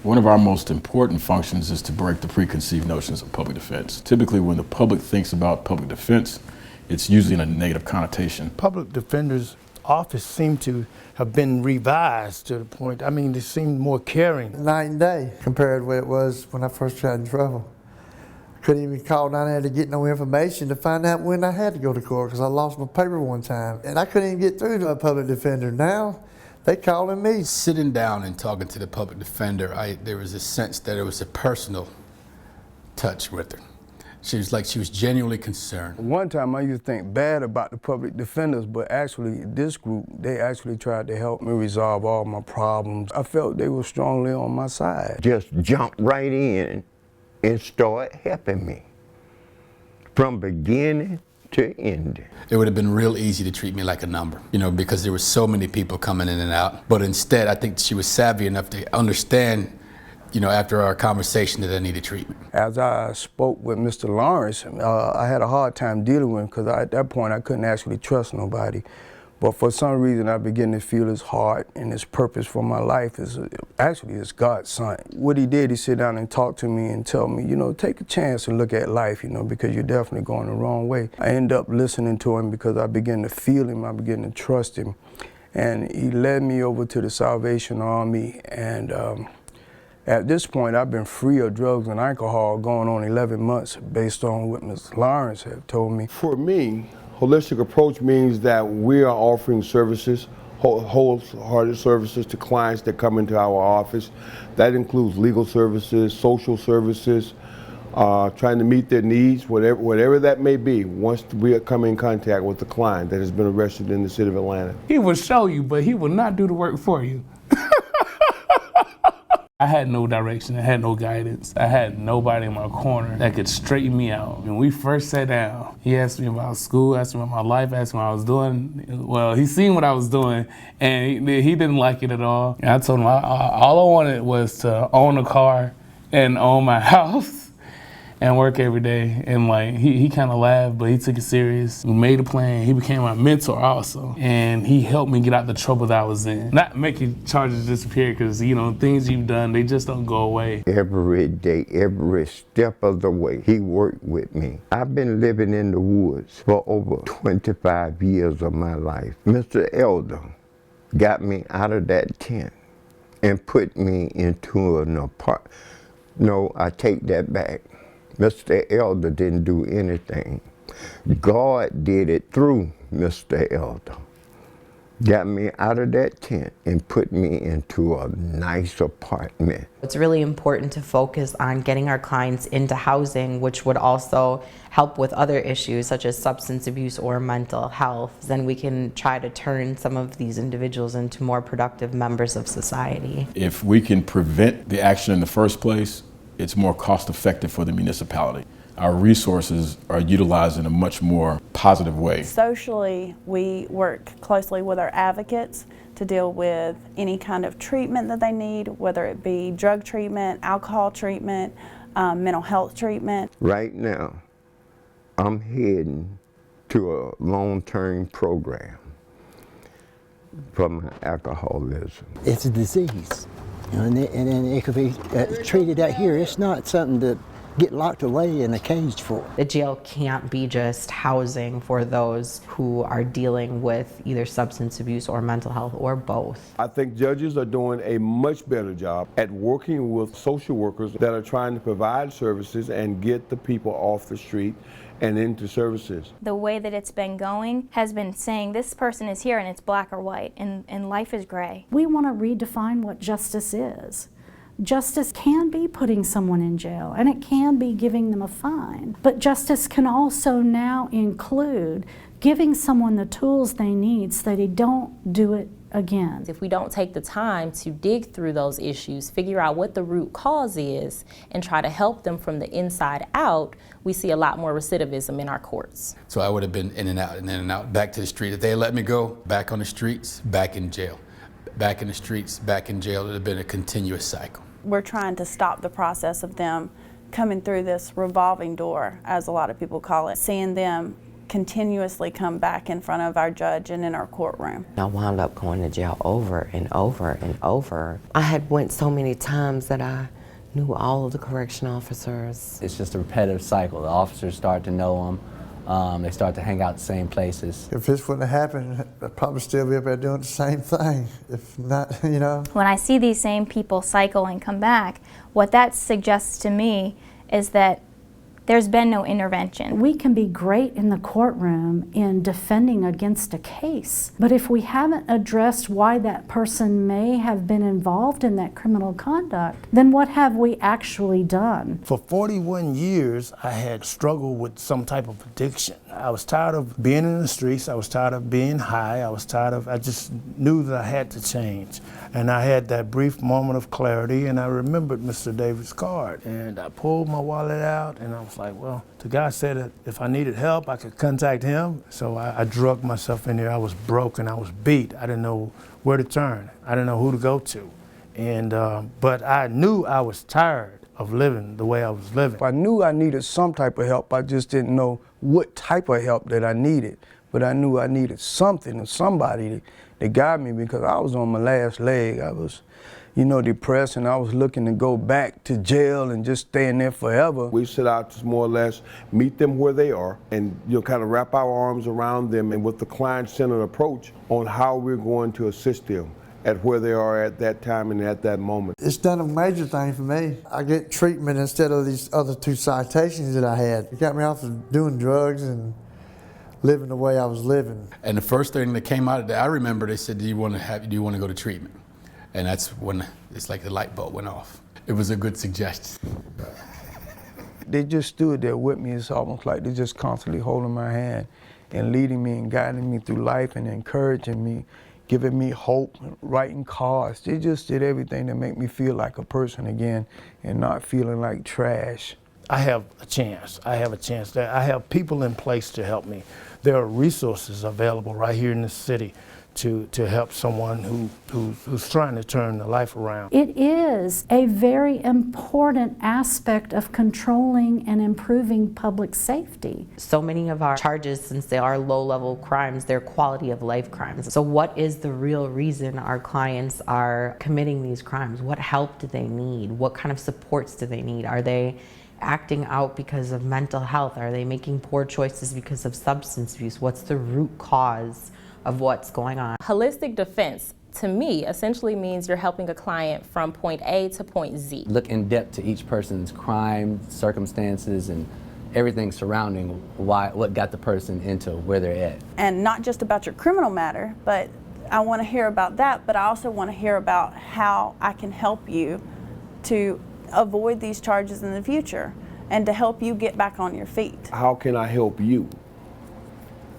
One of our most important functions is to break the preconceived notions of public defense. Typically, when the public thinks about public defense, it's usually in a negative connotation. Public defender's office seemed to have been revised to the point, I mean, they seemed more caring. Night and day compared to where it was when I first got in trouble. Couldn't even call down there to get no information to find out when I had to go to court because I lost my paper one time. And I couldn't even get through to a public defender. Now, they calling me. Sitting down and talking to the public defender, there was a sense that it was a personal touch with her. She was like she was genuinely concerned. One time I used to think bad about the public defenders, but actually this group, they actually tried to help me resolve all my problems. I felt they were strongly on my side. Just jumped right in and started helping me from beginning to end. It would have been real easy to treat me like a number, you know, because there were so many people coming in and out. But instead, I think she was savvy enough to understand, you know, after our conversation that I needed treatment. As I spoke with Mr. Lawrence, I had a hard time dealing with him because at that point I couldn't actually trust nobody. But for some reason I began to feel his heart and his purpose for my life is actually his God's son. What he did, he sit down and talk to me and tell me, you know, take a chance and look at life, you know, because you're definitely going the wrong way. I end up listening to him because I began to feel him, I began to trust him. And he led me over to the Salvation Army, and at this point, I've been free of drugs and alcohol going on 11 months based on what Ms. Lawrence had told me. For me, holistic approach means that we are offering services, wholehearted services to clients that come into our office. That includes legal services, social services, trying to meet their needs, whatever that may be, once we come in contact with the client that has been arrested in the city of Atlanta. He will show you, but he will not do the work for you. I had no direction, I had no guidance. I had nobody in my corner that could straighten me out. When we first sat down, he asked me about school, asked me about my life, asked me what I was doing. Well, he seen what I was doing, and he didn't like it at all. And I told him all I wanted was to own a car and own my house and work every day. And like, he kind of laughed, but he took it serious. We made a plan. He became my mentor also. And he helped me get out the trouble that I was in. Not making charges disappear, because, you know, things you've done, they just don't go away. Every day, every step of the way, he worked with me. I've been living in the woods for over 25 years of my life. Mr. Elder got me out of that tent and put me into an apartment. No, I take that back. Mr. Elder didn't do anything. God did it through Mr. Elder. Got me out of that tent and put me into a nice apartment. It's really important to focus on getting our clients into housing, which would also help with other issues such as substance abuse or mental health. Then we can try to turn some of these individuals into more productive members of society. If we can prevent the action in the first place, it's more cost effective for the municipality. Our resources are utilized in a much more positive way. Socially, we work closely with our advocates to deal with any kind of treatment that they need, whether it be drug treatment, alcohol treatment, mental health treatment. Right now, I'm heading to a long-term program for my alcoholism. It's a disease, you know, and then it could be treated out here. It's not something to get locked away in a cage for. The jail can't be just housing for those who are dealing with either substance abuse or mental health or both. I think judges are doing a much better job at working with social workers that are trying to provide services and get the people off the street and into services. The way that it's been going has been saying this person is here and it's black or white, and life is gray. We want to redefine what justice is. Justice can be putting someone in jail, and it can be giving them a fine. But justice can also now include giving someone the tools they need so that they don't do it again. If we don't take the time to dig through those issues, figure out what the root cause is, and try to help them from the inside out, we see a lot more recidivism in our courts. So I would have been in and out and in and out, back to the street. If they let me go, back on the streets, back in jail. Back in the streets, back in jail. It would have been a continuous cycle. We're trying to stop the process of them coming through this revolving door, as a lot of people call it, seeing them continuously come back in front of our judge and in our courtroom. I wound up going to jail over and over and over. I had went so many times that I knew all of the correction officers. It's just a repetitive cycle. The officers start to know them. They start to hang out the same places. If this wouldn't have happened, I'd probably still be up there doing the same thing. If not, you know. When I see these same people cycle and come back, what that suggests to me is that there's been no intervention. We can be great in the courtroom in defending against a case, but if we haven't addressed why that person may have been involved in that criminal conduct, then what have we actually done? For 41 years, I had struggled with some type of addiction. I was tired of being in the streets. I was tired of being high. I just knew that I had to change. And I had that brief moment of clarity, and I remembered Mr. David's card. And I pulled my wallet out, and I was like, well, the guy said that if I needed help, I could contact him. So I drugged myself in there. I was broke and I was beat. I didn't know where to turn. I didn't know who to go to. And but I knew I was tired of living the way I was living. I knew I needed some type of help. I just didn't know what type of help that I needed. But I knew I needed something or somebody that got me, because I was on my last leg. I was, you know, depressed, and I was looking to go back to jail and just stay in there forever. We set out to more or less meet them where they are and, you know, kind of wrap our arms around them, and with the client-centered approach on how we're going to assist them at where they are at that time and at that moment. It's done a major thing for me. I get treatment instead of these other 2 citations that I had. It got me off of doing drugs and living the way I was living. And the first thing that came out of that, I remember they said, do you want to go to treatment? And that's when it's like the light bulb went off. It was a good suggestion. They just stood there with me. It's almost like they're just constantly holding my hand and leading me and guiding me through life and encouraging me, giving me hope, writing cards. They just did everything to make me feel like a person again and not feeling like trash. I have a chance. I have people in place to help me. There are resources available right here in the city to help someone who's trying to turn their life around. It is a very important aspect of controlling and improving public safety. So many of our charges, since they are low-level crimes, they're quality of life crimes. So what is the real reason our clients are committing these crimes? What help do they need? What kind of supports do they need? Are they acting out because of mental health? Are they making poor choices because of substance abuse? What's the root cause of what's going on? Holistic defense, to me, essentially means you're helping a client from point A to point Z. Look in depth to each person's crime, circumstances, and everything surrounding what got the person into where they're at. And not just about your criminal matter, but I want to hear about that, but I also want to hear about how I can help you to avoid these charges in the future and to help you get back on your feet. How can I help you?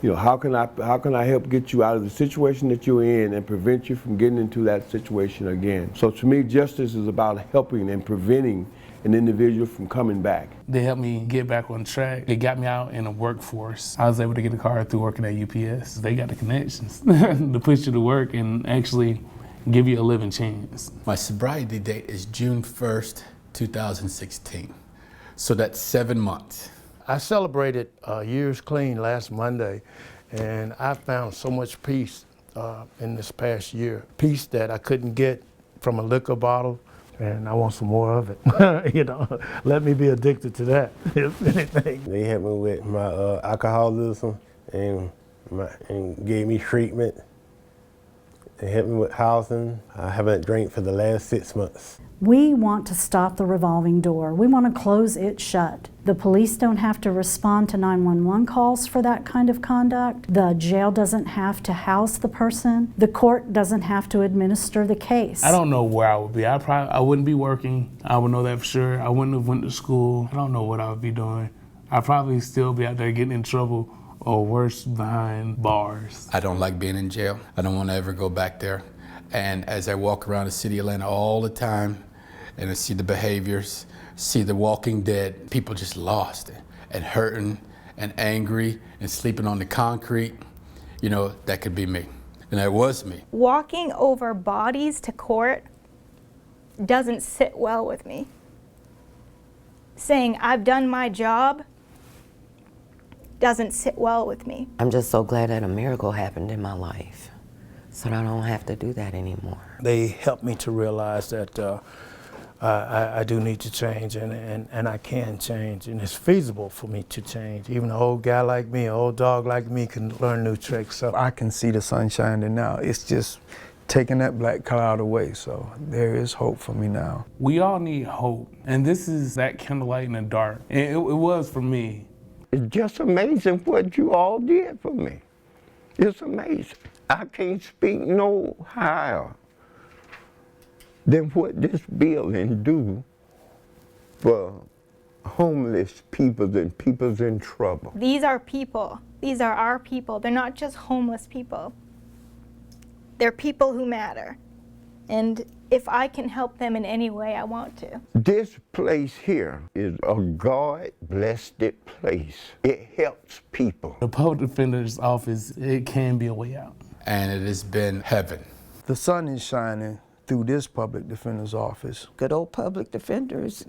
You know, how can I help get you out of the situation that you're in and prevent you from getting into that situation again? So to me, justice is about helping and preventing an individual from coming back. They helped me get back on track. They got me out in the workforce. I was able to get a car through working at UPS. They got the connections to push you to work and actually give you a living chance. My sobriety date is June 1st, 2016. So that's 7 months. I celebrated years clean last Monday, and I found so much peace in this past year. Peace that I couldn't get from a liquor bottle, and I want some more of it. You know, let me be addicted to that, if anything. They helped me with my alcoholism and gave me treatment. They helped me with housing. I haven't drank for the last 6 months. We want to stop the revolving door. We want to close it shut. The police don't have to respond to 911 calls for that kind of conduct. The jail doesn't have to house the person. The court doesn't have to administer the case. I don't know where I would be. I wouldn't be working. I would know that for sure. I wouldn't have went to school. I don't know what I would be doing. I'd probably still be out there getting in trouble or worse, behind bars. I don't like being in jail. I don't want to ever go back there. And as I walk around the city of Atlanta all the time, and I see the behaviors, see the walking dead, people just lost and hurting and angry and sleeping on the concrete, you know, that could be me. And that was me. Walking over bodies to court doesn't sit well with me. Saying I've done my job doesn't sit well with me. I'm just so glad that a miracle happened in my life, so that I don't have to do that anymore. They helped me to realize that I do need to change, and I can change, and it's feasible for me to change. Even an old guy like me, an old dog like me can learn new tricks. So I can see the sun shining now. It's just taking that black cloud away, so there is hope for me now. We all need hope, and this is that candlelight in the dark. It was for me. It's just amazing what you all did for me. It's amazing. I can't speak no higher than what this building do for homeless people and people in trouble. These are people. These are our people. They're not just homeless people. They're people who matter. And if I can help them in any way, I want to. This place here is a God-blessed place. It helps people. The public defender's office, it can be a way out. And it has been heaven. The sun is shining through this public defender's office. Good old public defenders.